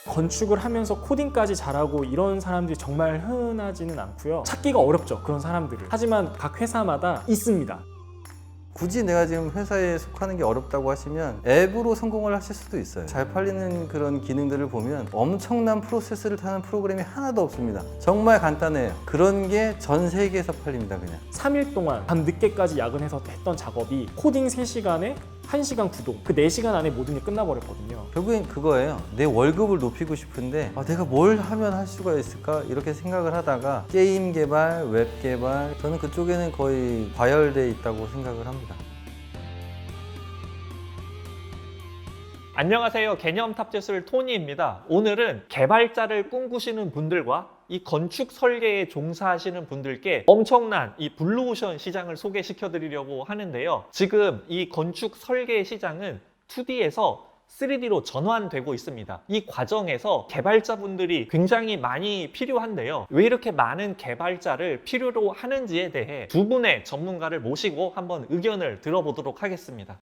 건축을 하면서 코딩까지 잘하고 이런 사람들이 정말 흔하지는 않고요. 찾기가 어렵죠, 그런 사람들을. 하지만 각 회사마다 있습니다. 굳이 내가 지금 회사에 속하는 게 어렵다고 하시면 앱으로 성공을 하실 수도 있어요. 잘 팔리는 그런 기능들을 보면 엄청난 프로세스를 타는 프로그램이 하나도 없습니다. 정말 간단해요. 그런 게 전 세계에서 팔립니다, 그냥. 3일 동안 밤 늦게까지 야근해서 했던 작업이 코딩 3시간에 1시간 구동, 그 4시간 안에 모든 게 끝나버렸거든요. 결국엔 그거예요. 내 월급을 높이고 싶은데 내가 뭘 하면 할 수가 있을까? 이렇게 생각을 하다가 게임 개발, 웹 개발, 저는 그쪽에는 거의 과열돼 있다고 생각을 합니다. 안녕하세요. 개념탑재술 토니입니다. 오늘은 개발자를 꿈꾸시는 분들과 이 건축 설계에 종사하시는 분들께 엄청난 이 블루오션 시장을 소개시켜 드리려고 하는데요. 지금 이 건축 설계 시장은 2D에서 3D로 전환되고 있습니다. 이 과정에서 개발자분들이 굉장히 많이 필요한데요. 왜 이렇게 많은 개발자를 필요로 하는지에 대해 두 분의 전문가를 모시고 한번 의견을 들어보도록 하겠습니다.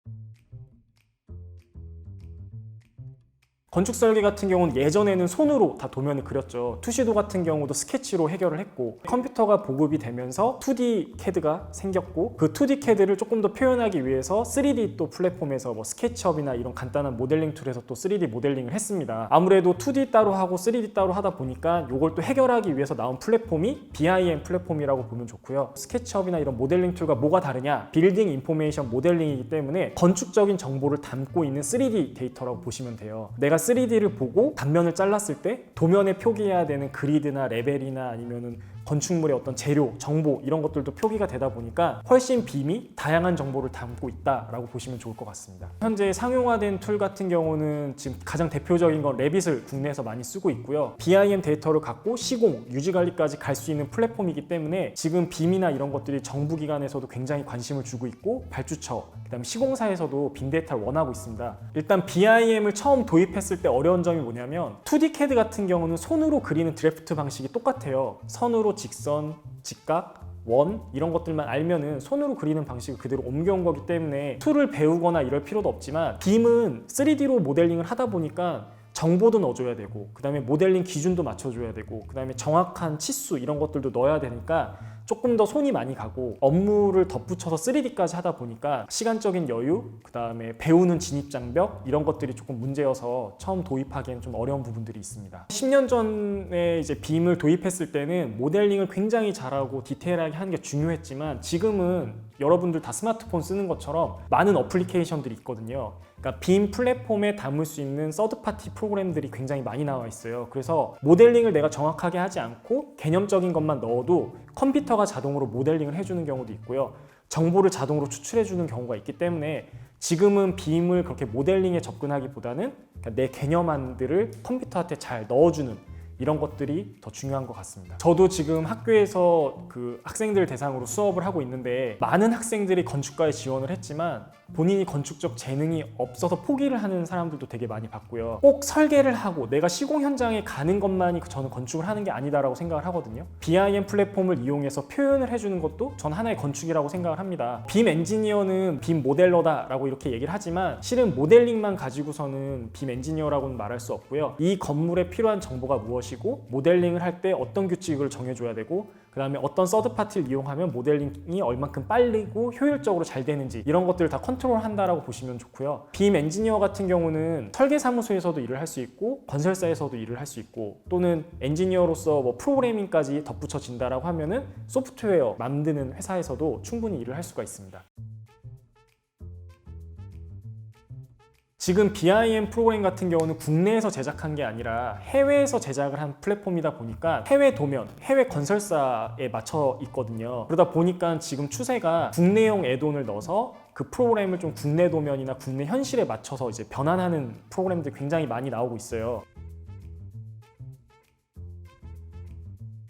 건축 설계 같은 경우는 예전에는 손으로 다 도면을 그렸죠. 투시도 같은 경우도 스케치로 해결을 했고, 컴퓨터가 보급이 되면서 2D CAD가 생겼고, 그 2D CAD를 조금 더 표현하기 위해서 3D 또 플랫폼에서 뭐 스케치업이나 이런 간단한 모델링 툴에서 또 3D 모델링을 했습니다. 아무래도 2D 따로 하고 3D 따로 하다 보니까 이걸 또 해결하기 위해서 나온 플랫폼이 BIM 플랫폼이라고 보면 좋고요. 스케치업이나 이런 모델링 툴과 뭐가 다르냐? 빌딩 인포메이션 모델링이기 때문에 건축적인 정보를 담고 있는 3D 데이터라고 보시면 돼요. 내가 3D를 보고 단면을 잘랐을 때 도면에 표기해야 되는 그리드나 레벨이나 아니면은 건축물의 어떤 재료, 정보 이런 것들도 표기가 되다 보니까 훨씬 빔이 다양한 정보를 담고 있다라고 보시면 좋을 것 같습니다. 현재 상용화된 툴 같은 경우는 지금 가장 대표적인 건 레빗을 국내에서 많이 쓰고 있고요. BIM 데이터를 갖고 시공, 유지관리까지 갈 수 있는 플랫폼이기 때문에 지금 빔이나 이런 것들이 정부기관에서도 굉장히 관심을 주고 있고, 발주처, 그다음에 시공사에서도 빔 데이터를 원하고 있습니다. 일단 BIM을 처음 도입했을 때 어려운 점이 뭐냐면 2D CAD 같은 경우는 손으로 그리는 드래프트 방식이 똑같아요. 선으로 직선, 직각, 원 이런 것들만 알면은 손으로 그리는 방식을 그대로 옮겨온 거기 때문에 툴을 배우거나 이럴 필요도 없지만, 빔은 3D로 모델링을 하다 보니까 정보도 넣어줘야 되고, 그 다음에 모델링 기준도 맞춰줘야 되고, 그 다음에 정확한 치수 이런 것들도 넣어야 되니까 조금 더 손이 많이 가고, 업무를 덧붙여서 3D까지 하다 보니까 시간적인 여유, 그 다음에 배우는 진입장벽 이런 것들이 조금 문제여서 처음 도입하기엔 좀 어려운 부분들이 있습니다. 10년 전에 이제 빔을 도입했을 때는 모델링을 굉장히 잘하고 디테일하게 하는 게 중요했지만, 지금은 여러분들 다 스마트폰 쓰는 것처럼 많은 어플리케이션들이 있거든요. 그러니까 빔 플랫폼에 담을 수 있는 서드파티 프로그램들이 굉장히 많이 나와 있어요. 그래서 모델링을 내가 정확하게 하지 않고 개념적인 것만 넣어도 컴퓨터가 자동으로 모델링을 해주는 경우도 있고요. 정보를 자동으로 추출해주는 경우가 있기 때문에 지금은 빔을 그렇게 모델링에 접근하기보다는 내 개념안들을 컴퓨터한테 잘 넣어주는 이런 것들이 더 중요한 것 같습니다. 저도 지금 학교에서 그 학생들 대상으로 수업을 하고 있는데, 많은 학생들이 건축과에 지원을 했지만 본인이 건축적 재능이 없어서 포기를 하는 사람들도 되게 많이 봤고요. 꼭 설계를 하고 내가 시공 현장에 가는 것만이 저는 건축을 하는 게 아니다라고 생각을 하거든요. BIM 플랫폼을 이용해서 표현을 해주는 것도 전 하나의 건축이라고 생각을 합니다. 빔 엔지니어는 빔 모델러다라고 이렇게 얘기를 하지만, 실은 모델링만 가지고서는 빔 엔지니어라고는 말할 수 없고요. 이 건물에 필요한 정보가 무엇이고, 모델링을 할 때 어떤 규칙을 정해줘야 되고, 그 다음에 어떤 서드파티를 이용하면 모델링이 얼만큼 빠르고 효율적으로 잘 되는지 이런 것들을 다 컨트롤한다라고 보시면 좋고요. 빔 엔지니어 같은 경우는 설계사무소에서도 일을 할 수 있고, 건설사에서도 일을 할 수 있고, 또는 엔지니어로서 뭐 프로그래밍까지 덧붙여진다라고 하면은 소프트웨어 만드는 회사에서도 충분히 일을 할 수가 있습니다. 지금 BIM 프로그램 같은 경우는 국내에서 제작한 게 아니라 해외에서 제작을 한 플랫폼이다 보니까 해외 도면, 해외 건설사에 맞춰 있거든요. 그러다 보니까 지금 추세가 국내용 애돈을 넣어서 그 프로그램을 좀 국내 도면이나 국내 현실에 맞춰서 이제 변환하는 프로그램들이 굉장히 많이 나오고 있어요.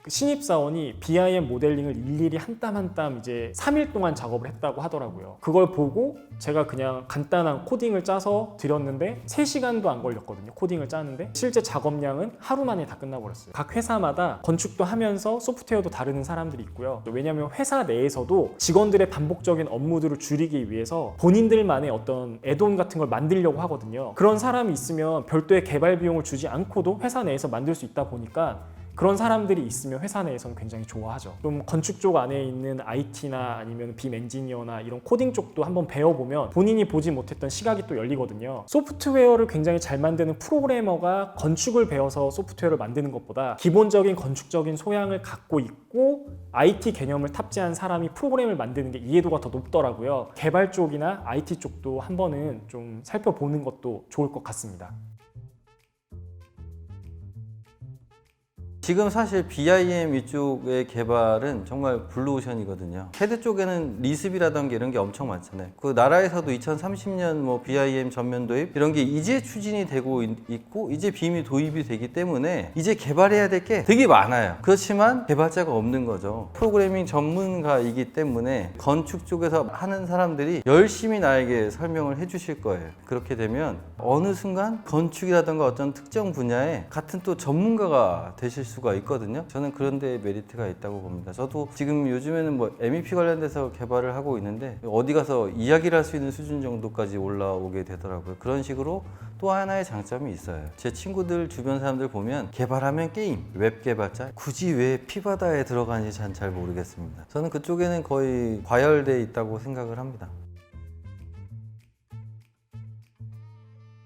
신입사원이 BIM 모델링을 일일이 한 땀 한 땀 이제 3일 동안 작업을 했다고 하더라고요. 그걸 보고 제가 그냥 간단한 코딩을 짜서 드렸는데 3시간도 안 걸렸거든요. 코딩을 짜는데 실제 작업량은 하루 만에 다 끝나버렸어요. 각 회사마다 건축도 하면서 소프트웨어도 다루는 사람들이 있고요. 왜냐하면 회사 내에서도 직원들의 반복적인 업무들을 줄이기 위해서 본인들만의 어떤 애돈 같은 걸 만들려고 하거든요. 그런 사람이 있으면 별도의 개발 비용을 주지 않고도 회사 내에서 만들 수 있다 보니까 그런 사람들이 있으면 회사 내에서는 굉장히 좋아하죠. 좀 건축 쪽 안에 있는 IT나 아니면 빔 엔지니어나 이런 코딩 쪽도 한번 배워보면 본인이 보지 못했던 시각이 또 열리거든요. 소프트웨어를 굉장히 잘 만드는 프로그래머가 건축을 배워서 소프트웨어를 만드는 것보다 기본적인 건축적인 소양을 갖고 있고 IT 개념을 탑재한 사람이 프로그램을 만드는 게 이해도가 더 높더라고요. 개발 쪽이나 IT 쪽도 한 번은 좀 살펴보는 것도 좋을 것 같습니다. 지금 사실 BIM 이쪽의 개발은 정말 블루오션이거든요. CAD 쪽에는 리습이라던가 이런 게 엄청 많잖아요. 그 나라에서도 2030년 뭐 BIM 전면 도입 이런 게 이제 추진이 되고 있고 이제 빔이 도입이 되기 때문에 이제 개발해야 될 게 되게 많아요. 그렇지만 개발자가 없는 거죠. 프로그래밍 전문가이기 때문에 건축 쪽에서 하는 사람들이 열심히 나에게 설명을 해주실 거예요. 그렇게 되면 어느 순간 건축이라던가 어떤 특정 분야에 같은 또 전문가가 되실 수가 있거든요. 저는 그런 데에 메리트가 있다고 봅니다. 저도 지금 요즘에는 뭐 MEP 관련돼서 개발을 하고 있는데 어디 가서 이야기를 할 수 있는 수준 정도까지 올라오게 되더라고요. 그런 식으로 또 하나의 장점이 있어요. 제 친구들 주변 사람들 보면 개발하면 게임, 웹 개발자 굳이 왜 피바다에 들어가는지 전 잘 모르겠습니다. 저는 그쪽에는 거의 과열돼 있다고 생각을 합니다.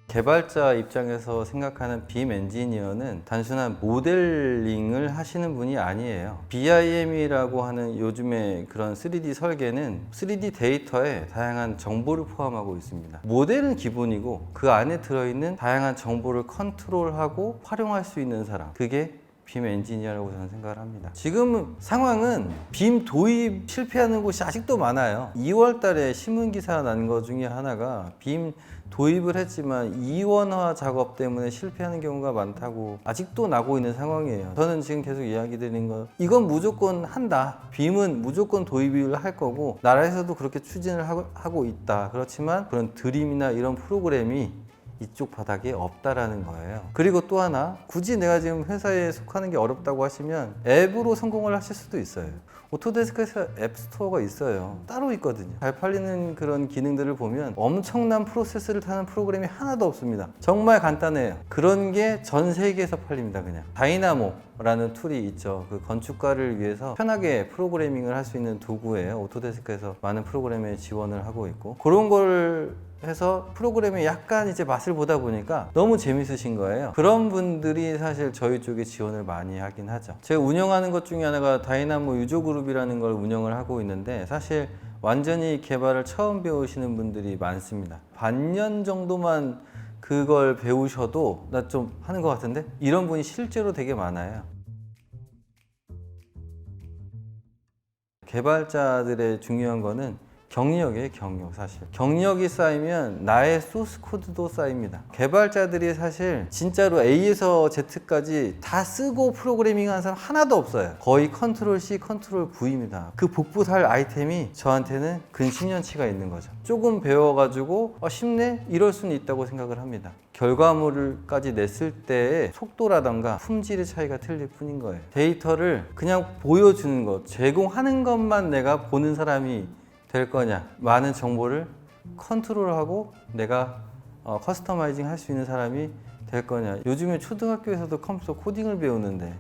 개발자 입장에서 생각하는 빔 엔지니어는 단순한 모델링을 하시는 분이 아니에요. BIM이라고 하는 요즘의 그런 3D 설계는 3D 데이터에 다양한 정보를 포함하고 있습니다. 모델은 기본이고 그 안에 들어있는 다양한 정보를 컨트롤하고 활용할 수 있는 사람, 그게 빔 엔지니어라고 저는 생각을 합니다. 지금 상황은 빔 도입 실패하는 곳이 아직도 많아요. 2월 달에 신문기사 난 것 중에 하나가 빔 도입을 했지만 이원화 작업 때문에 실패하는 경우가 많다고 아직도 나고 있는 상황이에요. 저는 지금 계속 이야기 드린 건 이건 무조건 한다. 빔은 무조건 도입을 할 거고 나라에서도 그렇게 추진을 하고 있다. 그렇지만 그런 드림이나 이런 프로그램이 이쪽 바닥에 없다라는 거예요. 그리고 또 하나, 굳이 내가 지금 회사에 속하는 게 어렵다고 하시면 앱으로 성공을 하실 수도 있어요. 오토데스크에서 앱스토어가 있어요. 따로 있거든요. 잘 팔리는 그런 기능들을 보면 엄청난 프로세스를 타는 프로그램이 하나도 없습니다. 정말 간단해요. 그런 게 전 세계에서 팔립니다. 그냥 다이나모라는 툴이 있죠. 그 건축가를 위해서 편하게 프로그래밍을 할 수 있는 도구예요. 오토데스크에서 많은 프로그램에 지원을 하고 있고 그런 걸 해서 프로그램에 약간 이제 맛을 보다 보니까 너무 재밌으신 거예요. 그런 분들이 사실 저희 쪽에 지원을 많이 하긴 하죠. 제가 운영하는 것 중에 하나가 다이나모 유저그룹이라는 걸 운영을 하고 있는데 사실 완전히 개발을 처음 배우시는 분들이 많습니다. 반년 정도만 그걸 배우셔도 나 좀 하는 것 같은데? 이런 분이 실제로 되게 많아요. 개발자들의 중요한 거는 경력이에요, 경력. 사실 경력이 쌓이면 나의 소스 코드도 쌓입니다. 개발자들이 사실 진짜로 A에서 Z까지 다 쓰고 프로그래밍 하는 사람 하나도 없어요. 거의 컨트롤 C, 컨트롤 V입니다. 그 복붙할 아이템이 저한테는 근 10년치가 있는 거죠. 조금 배워가지고 쉽네? 이럴 수는 있다고 생각을 합니다. 결과물까지 냈을 때의 속도라던가 품질의 차이가 틀릴 뿐인 거예요. 데이터를 그냥 보여주는 것, 제공하는 것만 내가 보는 사람이 될 거냐, 많은 정보를 컨트롤하고 내가 커스터마이징 할 수 있는 사람이 될 거냐. 요즘에 초등학교에서도 컴퓨터 코딩을 배우는데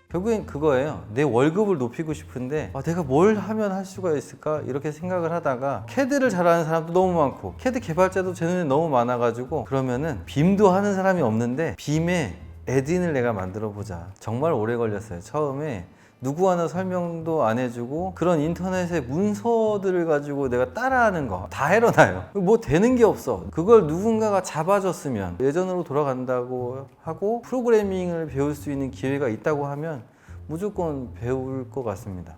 결국엔 그거예요. 내 월급을 높이고 싶은데 내가 뭘 하면 할 수가 있을까 이렇게 생각을 하다가 CAD를 잘하는 사람도 너무 많고 CAD 개발자도 제 눈에 너무 많아가지고 그러면은 빔도 하는 사람이 없는데 빔에 애드인을 내가 만들어 보자. 정말 오래 걸렸어요. 처음에 누구 하나 설명도 안 해주고 그런 인터넷의 문서들을 가지고 내가 따라하는 거 다 해로나요. 뭐 되는 게 없어. 그걸 누군가가 잡아줬으면 예전으로 돌아간다고 하고 프로그래밍을 배울 수 있는 기회가 있다고 하면 무조건 배울 것 같습니다.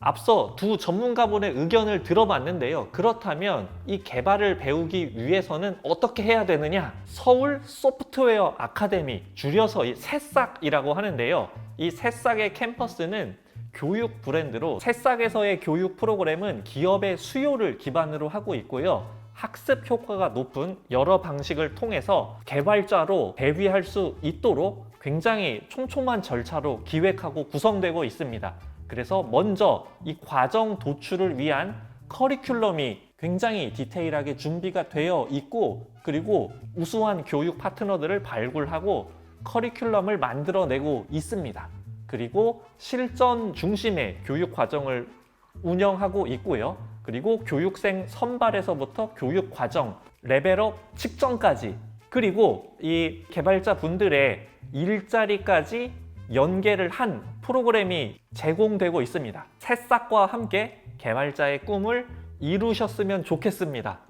앞서 두 전문가분의 의견을 들어봤는데요. 그렇다면 이 개발을 배우기 위해서는 어떻게 해야 되느냐? 서울 소프트웨어 아카데미, 줄여서 이 새싹이라고 하는데요. 이 새싹의 캠퍼스는 교육 브랜드로, 새싹에서의 교육 프로그램은 기업의 수요를 기반으로 하고 있고요. 학습 효과가 높은 여러 방식을 통해서 개발자로 데뷔할 수 있도록 굉장히 촘촘한 절차로 기획하고 구성되고 있습니다. 그래서 먼저 이 과정 도출을 위한 커리큘럼이 굉장히 디테일하게 준비가 되어 있고, 그리고 우수한 교육 파트너들을 발굴하고 커리큘럼을 만들어내고 있습니다. 그리고 실전 중심의 교육 과정을 운영하고 있고요. 그리고 교육생 선발에서부터 교육 과정, 레벨업 직전까지, 그리고 이 개발자 분들의 일자리까지 연계를 한 프로그램이 제공되고 있습니다. 새싹과 함께 개발자의 꿈을 이루셨으면 좋겠습니다.